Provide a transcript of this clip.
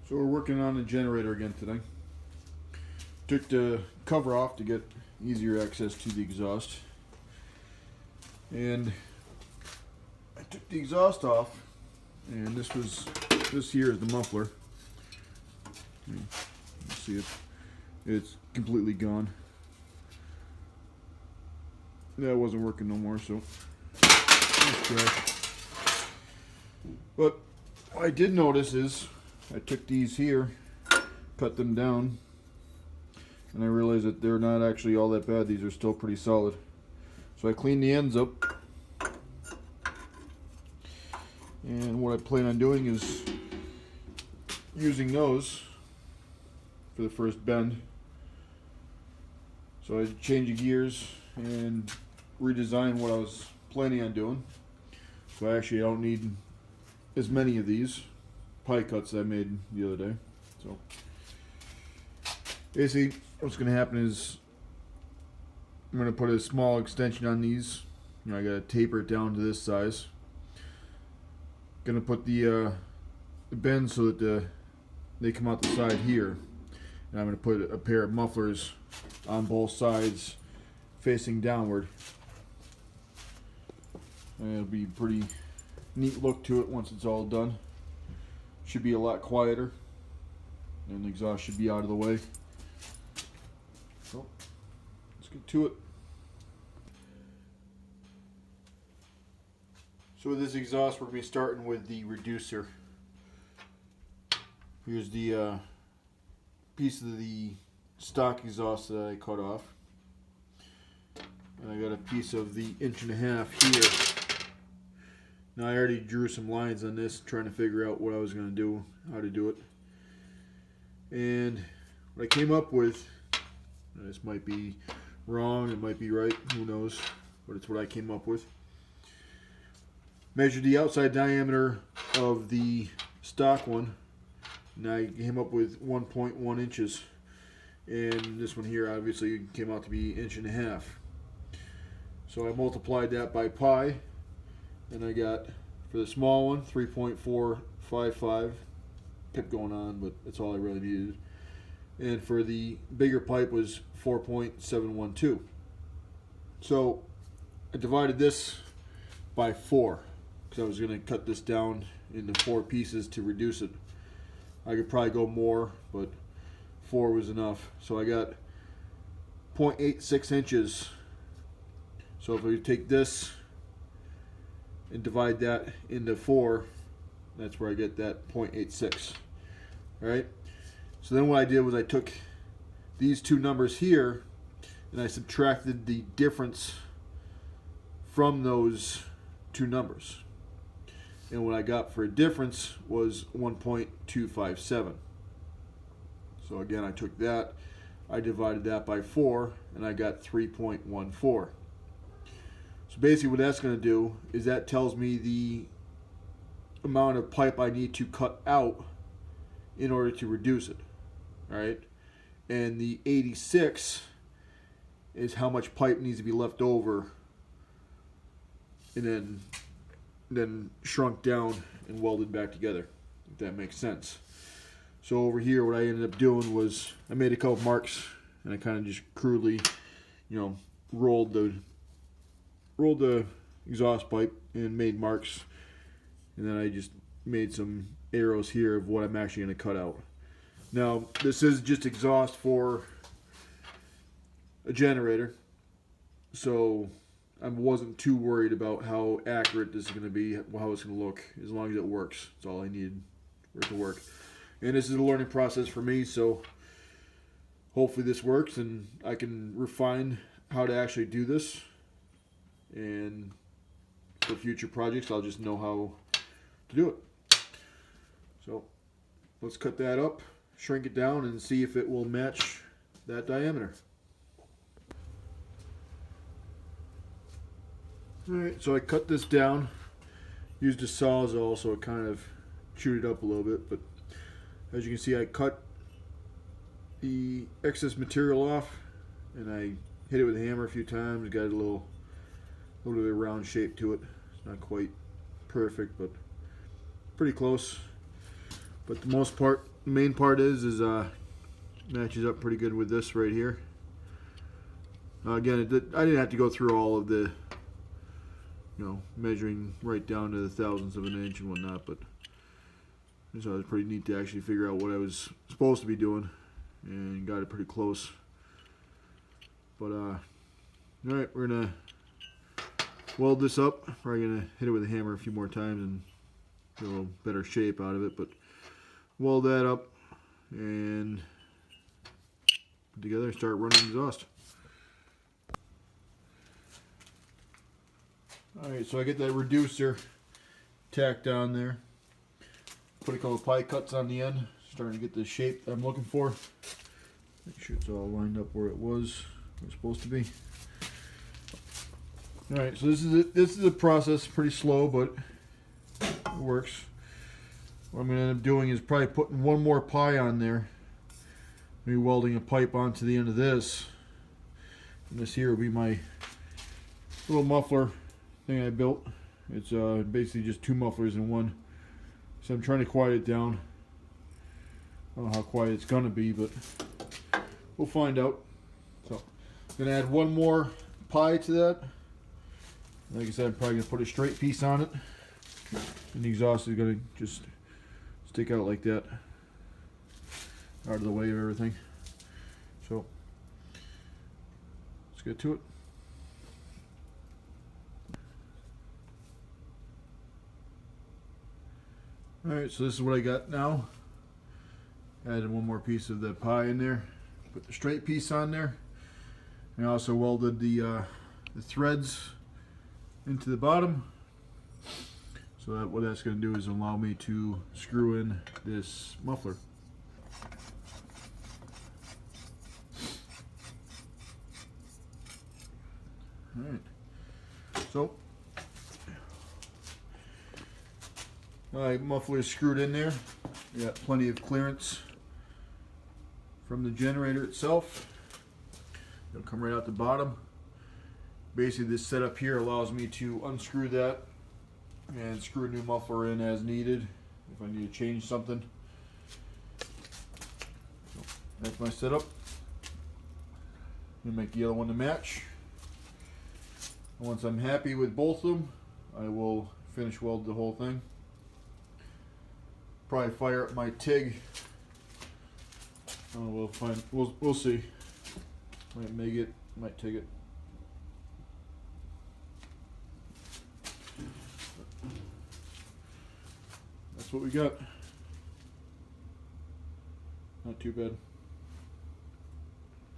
So we're working on the generator again today. Took the cover off to get easier access to the exhaust. And I took the exhaust off, and this here is the muffler. You see it? It's completely gone. That wasn't working no more, so that's trash. But what I did notice is I took these here, cut them down, and I realized that they're not actually all that bad. These are still pretty solid. So I cleaned the ends up, and what I plan on doing is using those for the first bend. So I changed the gears and redesign what I was planning on doing. So actually I don't need as many of these pie cuts that I made the other day. So basically what's going to happen is I'm going to put a small extension on these. I got to taper it down to this size. Going to put the bend so that they come out the side here. And I'm going to put a pair of mufflers on both sides facing downward. And it'll be a pretty neat look to it once it's all done. Should be a lot quieter, and the exhaust should be out of the way. So let's get to it. So with this exhaust, we're going to be starting with the reducer. Here's the piece of the stock exhaust that I cut off. And I got a piece of the 1.5 inches here. Now I already drew some lines on this, trying to figure out what I was going to do, how to do it. And what I came up with, this might be wrong, it might be right, who knows, but it's what I came up with. Measured the outside diameter of the stock one, and I came up with 1.1 inches. And this one here obviously came out to be 1.5 inches. So I multiplied that by pi, and I got, for the small one, 3.455. Kept going on, but that's all I really needed. And for the bigger pipe was 4.712. So I divided this by 4, because I was going to cut this down into 4 pieces to reduce it. I could probably go more, but 4 was enough. So I got 0.86 inches. So if we take this and divide that into 4, that's where I get that 0.86. Alright? So then what I did was I took these two numbers here and I subtracted the difference from those two numbers. And what I got for a difference was 1.257. So again, I took that, I divided that by 4, and I got 3.14. So basically what that's going to do is that tells me the amount of pipe I need to cut out in order to reduce it. Alright? And the 86 is how much pipe needs to be left over and then shrunk down and welded back together, if that makes sense. So over here what I ended up doing was I made a couple marks, and I kind of just crudely, rolled the exhaust pipe and made marks, and then I just made some arrows here of what I'm actually going to cut out. Now this is just exhaust for a generator, so I wasn't too worried about how accurate this is going to be, how it's going to look, as long as it works. That's all I needed for it to work. And this is a learning process for me, so hopefully this works and I can refine how to actually do this. And for future projects, I'll just know how to do it. So let's cut that up, shrink it down, and see if it will match that diameter. Alright, so I cut this down, used a Sawzall so it kind of chewed it up a little bit, but as you can see I cut the excess material off and I hit it with a hammer a few times, got a little bit of a round shape to it. It's not quite perfect, but pretty close. But the most part, the main part is matches up pretty good with this right here. Again, I didn't have to go through all of the, measuring right down to the thousandths of an inch and whatnot, but so it was pretty neat to actually figure out what I was supposed to be doing, and got it pretty close. But all right, we're gonna weld this up. Probably gonna hit it with a hammer a few more times and get a little better shape out of it, but weld that up and put together and start running exhaust. Alright, so I get that reducer tacked on there. Put a couple of pie cuts on the end, starting to get the shape that I'm looking for. Make sure it's all lined up where it was supposed to be. Alright, so this is a process, pretty slow, but it works. What I'm going to end up doing is probably putting one more pie on there. Maybe welding a pipe onto the end of this. And this here will be my little muffler thing I built. It's basically just two mufflers in one. So I'm trying to quiet it down. I don't know how quiet it's going to be, but we'll find out. So I'm going to add one more pie to that. Like I said, I'm probably going to put a straight piece on it. And the exhaust is going to just stick out like that, out of the way of everything. So let's get to it. Alright, so this is what I got now. Added one more piece of the pie in there. Put the straight piece on there. And I also welded the threads into the bottom. So that, what that's going to do is allow me to screw in this muffler. Alright, so muffler is screwed in there. We got plenty of clearance from the generator itself. It'll come right out the bottom. Basically, this setup here allows me to unscrew that and screw a new muffler in as needed if I need to change something. So that's my setup. I'm gonna make the other one to match. Once I'm happy with both of them, I will finish weld the whole thing. Probably fire up my TIG. Oh, we'll find. We'll see. Might make it. Might TIG it. That's what we got. Not too bad.